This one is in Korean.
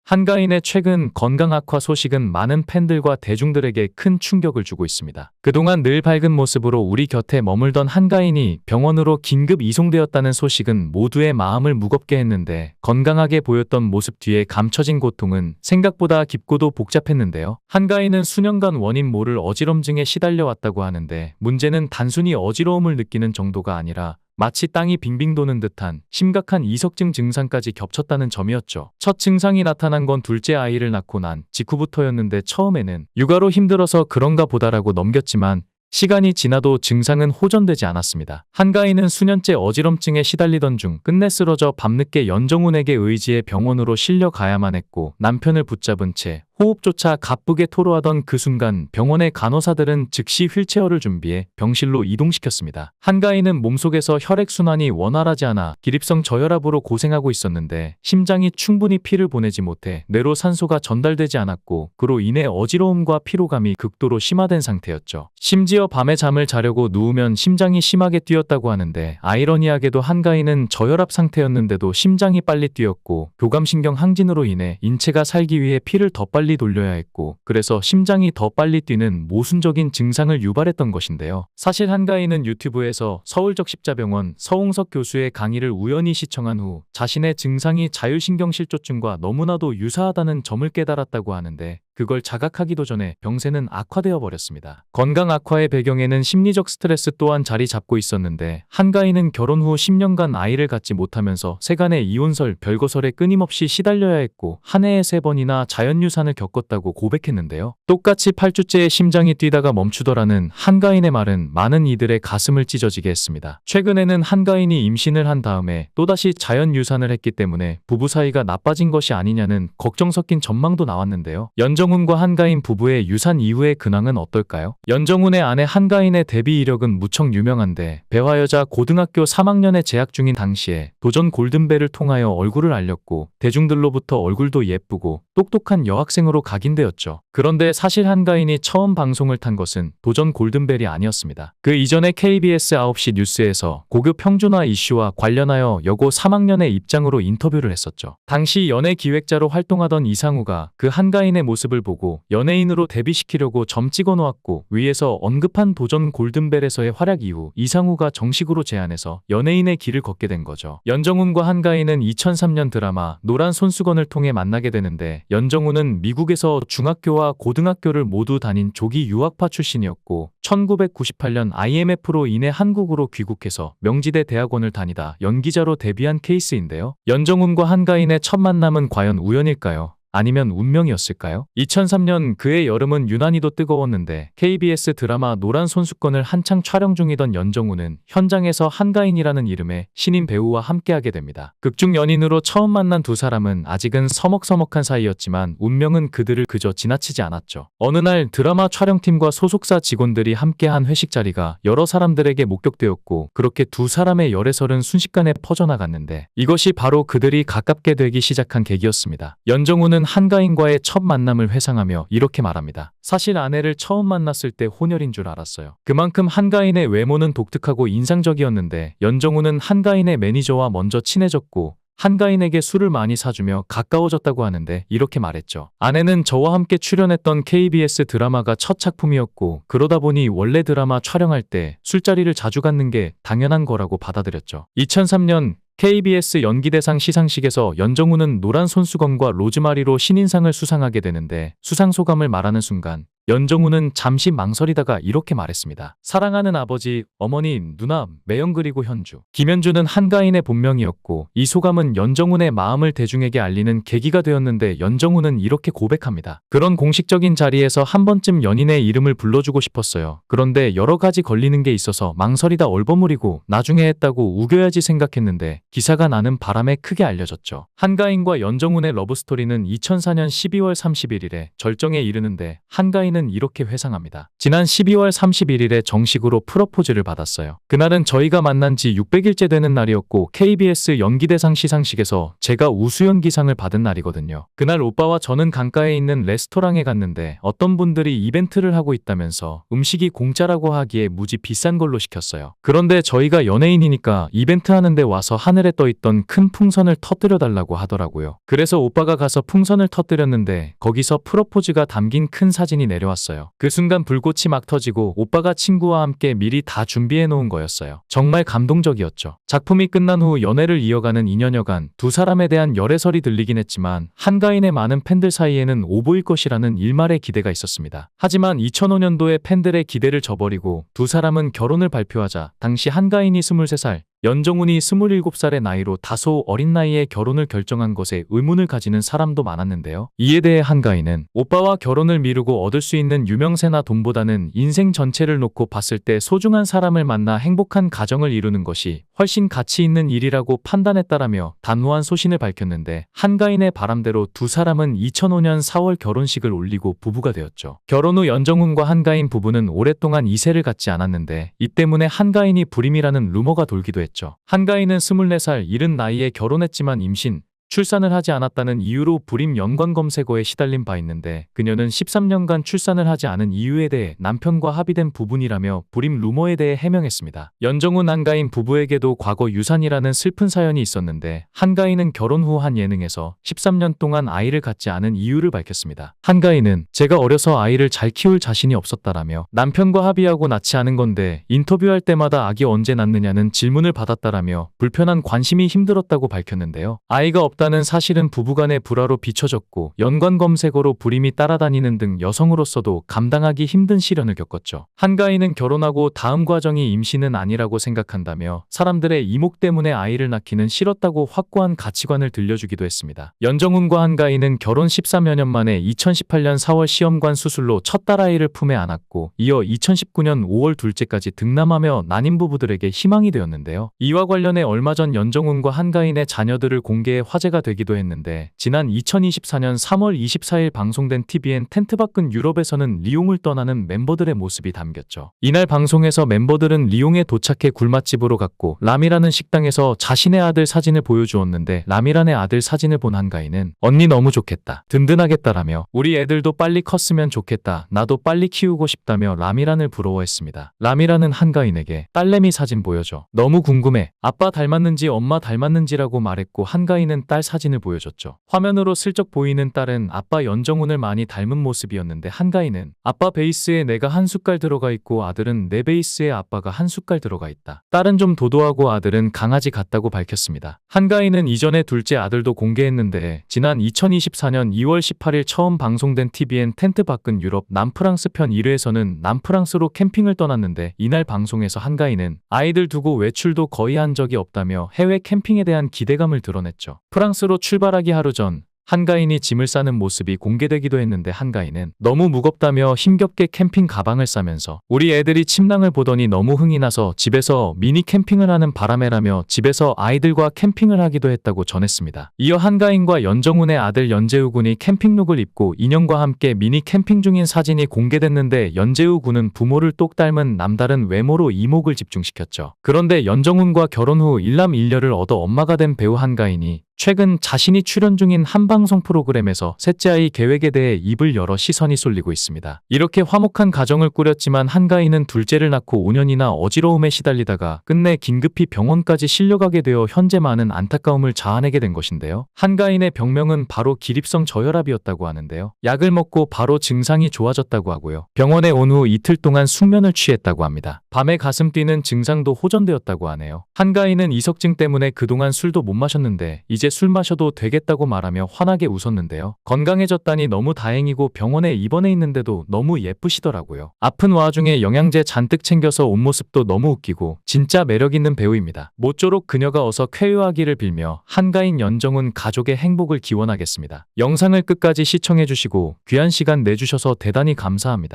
한가인의 최근 건강 악화 소식은 많은 팬들과 대중들에게 큰 충격을 주고 있습니다. 그동안 늘 밝은 모습으로 우리 곁에 머물던 한가인이 병원으로 긴급 이송되었다는 소식은 모두의 마음을 무겁게 했는데, 건강하게 보였던 모습 뒤에 감춰진 고통은 생각보다 깊고도 복잡했는데요. 한가인은 수년간 원인 모를 어지럼증에 시달려왔다고 하는데, 문제는 단순히 어지러움을 느끼는 정도가 아니라 마치 땅이 빙빙 도는 듯한 심각한 이석증 증상까지 겹쳤다는 점이었죠. 첫 증상이 나타난 건 둘째 아이를 낳고 난 직후부터였는데, 처음에는 육아로 힘들어서 그런가 보다라고 넘겼지만 시간이 지나도 증상은 호전되지 않았습니다. 한가인은 수년째 어지럼증에 시달리던 중 끝내 쓰러져 밤늦게 연정훈에게 의지해 병원으로 실려가야만 했고, 남편을 붙잡은 채 호흡조차 가쁘게 토로하던 그 순간 병원의 간호사들은 즉시 휠체어를 준비해 병실로 이동시켰습니다. 한가인은 몸속에서 혈액순환이 원활하지 않아 기립성 저혈압으로 고생하고 있었는데, 심장이 충분히 피를 보내지 못해 뇌로 산소가 전달되지 않았고, 그로 인해 어지러움과 피로감이 극도로 심화된 상태였죠. 심지어 밤에 잠을 자려고 누우면 심장이 심하게 뛰었다고 하는데, 아이러니하게도 한가인은 저혈압 상태였는데도 심장이 빨리 뛰었고, 교감신경 항진으로 인해 인체가 살기 위해 피를 더 빨리 돌려야 했고, 그래서 심장이 더 빨리 뛰는 모순적인 증상을 유발했던 것인데요. 사실 한가인은 유튜브에서 서울적 십자병원 서홍석 교수의 강의를 우연히 시청한 후 자신의 증상이 자율신경실조증과 너무나도 유사하다는 점을 깨달았다고 하는데, 그걸 자각하기도 전에 병세는 악화되어 버렸습니다. 건강 악화의 배경에는 심리적 스트레스 또한 자리 잡고 있었는데, 한가인은 결혼 후 10년간 아이를 갖지 못하면서 세간의 이혼설, 별거설에 끊임없이 시달려야 했고, 한 해에 3번이나 자연유산을 겪었다고 고백했는데요. 똑같이 8주째에 심장이 뛰다가 멈추더라는 한가인의 말은 많은 이들의 가슴을 찢어지게 했습니다. 최근에는 한가인이 임신을 한 다음에 또다시 자연유산을 했기 때문에 부부 사이가 나빠진 것이 아니냐는 걱정 섞인 전망도 나왔는데요. 연정훈과 한가인 부부의 유산 이후의 근황은 어떨까요? 연정훈의 아내 한가인의 데뷔 이력은 무척 유명한데, 배화여자 고등학교 3학년에 재학 중인 당시에 도전 골든벨을 통하여 얼굴을 알렸고, 대중들로부터 얼굴도 예쁘고 똑똑한 여학생으로 각인되었죠. 그런데 사실 한가인이 처음 방송을 탄 것은 도전 골든벨이 아니었습니다. 그 이전에 KBS 9시 뉴스에서 고교 평준화 이슈와 관련하여 여고 3학년의 입장으로 인터뷰를 했었죠. 당시 연예 기획자로 활동하던 이상우가 그 한가인의 모습을 보고 연예인으로 데뷔시키려고 점 찍어 놓았고, 위에서 언급한 도전 골든벨에서의 활약 이후 이상우가 정식으로 제안해서 연예인의 길을 걷게 된 거죠. 연정훈과 한가인은 2003년 드라마 노란 손수건을 통해 만나게 되는데, 연정훈은 미국에서 중학교와 고등학교를 모두 다닌 조기 유학파 출신이었고, 1998년 IMF로 인해 한국으로 귀국해서 명지대 대학원을 다니다 연기자로 데뷔한 케이스인데요. 연정훈과 한가인의 첫 만남은 과연 우연일까요? 아니면 운명이었을까요? 2003년 그해 여름은 유난히도 뜨거웠는데, KBS 드라마 노란 손수건을 한창 촬영 중이던 연정훈은 현장에서 한가인이라는 이름의 신인 배우와 함께하게 됩니다. 극중 연인으로 처음 만난 두 사람은 아직은 서먹서먹한 사이였지만 운명은 그들을 그저 지나치지 않았죠. 어느 날 드라마 촬영팀과 소속사 직원들이 함께한 회식 자리가 여러 사람들에게 목격되었고, 그렇게 두 사람의 열애설은 순식간에 퍼져나갔는데, 이것이 바로 그들이 가깝게 되기 시작한 계기였습니다. 연정훈은 한가인과의 첫 만남을 회상하며 이렇게 말합니다. 사실 아내를 처음 만났을 때 혼혈인 줄 알았어요. 그만큼 한가인의 외모는 독특하고 인상적이었는데, 연정훈은 한가인의 매니저와 먼저 친해졌고, 한가인에게 술을 많이 사주며 가까워졌다고 하는데, 이렇게 말했죠. 아내는 저와 함께 출연했던 KBS 드라마가 첫 작품이었고, 그러다 보니 원래 드라마 촬영할 때 술자리를 자주 갖는 게 당연한 거라고 받아들였죠. 2003년 KBS 연기대상 시상식에서 연정훈은 노란 손수건과 로즈마리로 신인상을 수상하게 되는데, 수상 소감을 말하는 순간 연정훈은 잠시 망설이다가 이렇게 말했습니다. 사랑하는 아버지, 어머니, 누나, 매형 그리고 현주. 김현주는 한가인의 본명이었고, 이 소감은 연정훈의 마음을 대중에게 알리는 계기가 되었는데, 연정훈은 이렇게 고백합니다. 그런 공식적인 자리에서 한 번쯤 연인의 이름을 불러주고 싶었어요. 그런데 여러 가지 걸리는 게 있어서 망설이다 얼버무리고 나중에 했다고 우겨야지 생각했는데, 기사가 나는 바람에 크게 알려졌죠. 한가인과 연정훈의 러브스토리는 2004년 12월 31일에 절정에 이르는데, 한가인은 한가인은 이렇게 회상합니다. 지난 12월 31일에 정식으로 프러포즈를 받았어요. 그날은 저희가 만난 지 600일째 되는 날이었고 KBS 연기대상 시상식에서 제가 우수연기상을 받은 날이거든요. 그날 오빠와 저는 강가에 있는 레스토랑에 갔는데 어떤 분들이 이벤트를 하고 있다면서 음식이 공짜라고 하기에 무지 비싼 걸로 시켰어요. 그런데 저희가 연예인이니까 이벤트 하는데 와서 하늘에 떠있던 큰 풍선을 터뜨려 달라고 하더라고요. 그래서 오빠가 가서 풍선을 터뜨렸는데 거기서 프러포즈가 담긴 큰 사진이 내려왔어요. 그 순간 불꽃이 막 터지고 오빠가 친구와 함께 미리 다 준비해 놓은 거였어요. 정말 감동적이었죠. 작품이 끝난 후 연애를 이어가는 2년여간 두 사람에 대한 열애설이 들리긴 했지만 한가인의 많은 팬들 사이에는 오보일 것이라는 일말의 기대가 있었습니다. 하지만 2005년도에 팬들의 기대를 저버리고 두 사람은 결혼을 발표하자 당시 한가인이 23살, 연정훈이 27살의 나이로 다소 어린 나이에 결혼을 결정한 것에 의문을 가지는 사람도 많았는데요. 이에 대해 한가인은 오빠와 결혼을 미루고 얻을 수 있는 유명세나 돈보다는 인생 전체를 놓고 봤을 때 소중한 사람을 만나 행복한 가정을 이루는 것이 훨씬 가치 있는 일이라고 판단했다라며 단호한 소신을 밝혔는데 한가인의 바람대로 두 사람은 2005년 4월 결혼식을 올리고 부부가 되었죠. 결혼 후 연정훈과 한가인 부부는 오랫동안 이세를 갖지 않았는데 이 때문에 한가인이 불임이라는 루머가 돌기도 했죠. 한가인은 24살 이른 나이에 결혼했지만 임신, 출산을 하지 않았다는 이유로 불임 연관검색어에 시달린 바 있는데 그녀는 13년간 출산을 하지 않은 이유에 대해 남편과 합의된 부분이라며 불임 루머에 대해 해명했습니다. 연정훈 한가인 부부에게도 과거 유산이라는 슬픈 사연이 있었는데 한가인은 결혼 후 한 예능에서 13년 동안 아이를 갖지 않은 이유를 밝혔습니다. 한가인은 제가 어려서 아이를 잘 키울 자신이 없었다라며 남편과 합의하고 낳지 않은 건데 인터뷰할 때마다 아기 언제 낳느냐는 질문을 받았다라며 불편한 관심이 힘들었다고 밝혔는데요. 아이가 없다는 사실은 부부간의 불화로 비춰졌고 연관 검색어로 불임이 따라다니는 등 여성으로서도 감당하기 힘든 시련을 겪었죠. 한가인은 결혼하고 다음 과정이 임신은 아니라고 생각한다며 사람들의 이목 때문에 아이를 낳기는 싫었다고 확고한 가치관을 들려주기도 했습니다. 연정훈과 한가인은 결혼 13여 년 만에 2018년 4월 시험관 수술로 첫 딸아이를 품에 안았고 이어 2019년 5월 둘째까지 등남하며 난임 부부들에게 희망이 되었는데요. 이와 관련해 얼마 전 연정훈과 한가인의 자녀들을 공개해 화제가 되기도 했는데 지난 2024년 3월 24일 방송된 TVN 텐트 밖은 유럽에서는 리옹을 떠나는 멤버들의 모습이 담겼죠. 이날 방송에서 멤버들은 리옹에 도착해 굴맛집으로 갔고 라미라는 식당에서 자신의 아들 사진을 보여주었는데 라미란의 아들 사진을 본 한가인은 언니 너무 좋겠다, 든든하겠다라며 우리 애들도 빨리 컸으면 좋겠다, 나도 빨리 키우고 싶다며 라미란을 부러워했습니다. 라미란은 한가인에게 딸내미 사진 보여줘, 너무 궁금해, 아빠 닮았는지 엄마 닮았는지라고 말했고 한가인은 딸 사진을 보여줬죠. 화면으로 슬쩍 보이는 딸은 아빠 연정훈을 많이 닮은 모습이었는데 한가인은 아빠 베이스에 내가 한 숟갈 들어가 있고 아들은 내 베이스에 아빠가 한 숟갈 들어가 있다. 딸은 좀 도도하고 아들은 강아지 같다고 밝혔습니다. 한가인은 이전에 둘째 아들도 공개했는데 지난 2024년 2월 18일 처음 방송된 TVN 텐트 밖은 유럽 남프랑스 편 1회에서는 남프랑스로 캠핑을 떠났는데 이날 방송에서 한가인은 아이들 두고 외출도 거의 한 적이 없다며 해외 캠핑에 대한 기대감을 드러냈죠. 프랑스로 출발하기 하루 전 한가인이 짐을 싸는 모습이 공개되기도 했는데 한가인은 너무 무겁다며 힘겹게 캠핑 가방을 싸면서 우리 애들이 침낭을 보더니 너무 흥이 나서 집에서 미니 캠핑을 하는 바람에라며 집에서 아이들과 캠핑을 하기도 했다고 전했습니다. 이어 한가인과 연정훈의 아들 연재우 군이 캠핑룩을 입고 인형과 함께 미니 캠핑 중인 사진이 공개됐는데 연재우 군은 부모를 똑 닮은 남다른 외모로 이목을 집중시켰죠. 그런데 연정훈과 결혼 후 일남일녀를 얻어 엄마가 된 배우 한가인이 최근 자신이 출연 중인 한 방송 프로그램에서 셋째 아이 계획에 대해 입을 열어 시선이 쏠리고 있습니다. 이렇게 화목한 가정을 꾸렸지만 한가인은 둘째를 낳고 5년이나 어지러움에 시달리다가 끝내 긴급히 병원까지 실려가게 되어 현재 많은 안타까움을 자아내게 된 것인데요. 한가인의 병명은 바로 기립성 저혈압이었다고 하는데요. 약을 먹고 바로 증상이 좋아졌다고 하고요. 병원에 온 후 이틀 동안 숙면을 취했다고 합니다. 밤에 가슴 뛰는 증상도 호전되었다고 하네요. 한가인은 이석증 때문에 그동안 술도 못 마셨는데 이제 술 마셔도 되겠다고 말하며 환하게 웃었는데요. 건강해졌다니 너무 다행이고 병원에 입원해 있는데도 너무 예쁘시더라고요. 아픈 와중에 영양제 잔뜩 챙겨서 온 모습도 너무 웃기고 진짜 매력있는 배우입니다. 모쪼록 그녀가 어서 쾌유하기를 빌며 한가인 연정훈 가족의 행복을 기원하겠습니다. 영상을 끝까지 시청해주시고 귀한 시간 내주셔서 대단히 감사합니다.